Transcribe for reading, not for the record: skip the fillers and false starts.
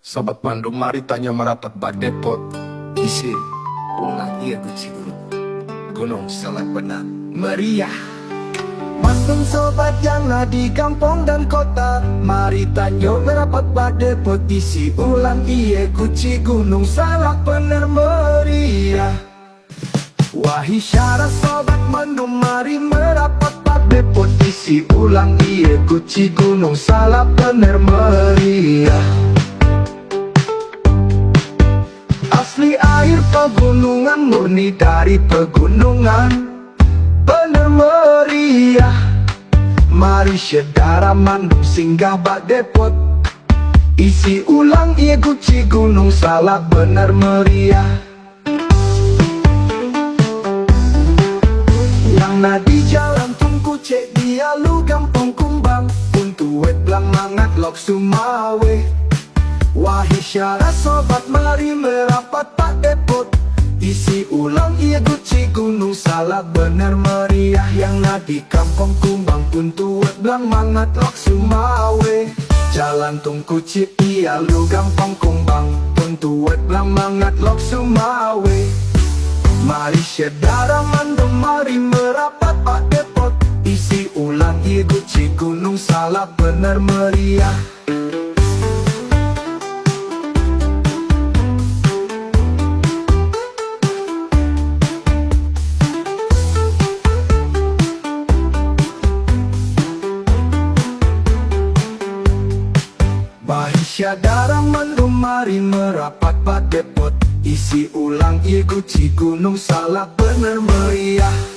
Sobat Bandung, mari tanya merapat bak depot. Isi ulang iya guci gunung salah benar meriah. Masuk sobat yang ada di kampung dan kota, mari tanya merapat bak depot. Isi ulang iya guci gunung salah benar meriah. Wahai syarat sobat Bandung, mari merapat bak depot. Isi ulang iya guci gunung salah benar meriah. Asli air pegunungan, murni dari pegunungan, bener meriah. Mari saudara Bandung singgah bak depot. Isi ulang iya guci gunung salah bener meriah. Yang nadi jalan tungku cek dia lu gampang kumbang, untuk wet belang mangat lok sumawe. Wahai syarat sobat, mari merapat bak depot. Isi ulang iya guci gunung salah bener meriah. Yang nadi kampung kumbang untuk wet belang mangat lok sumawe. Jalan tungku cek dia lu gampang kumbang, untuk wet belang mangat lok sumawe. Mari saudara Bandung, mari merapat bak depot. Isi ulang iya guci gunung salah bener meriah. Wahai saudara Bandung, mari merapat bak depot. Isi ulang iya guci gunung salah bener meriah.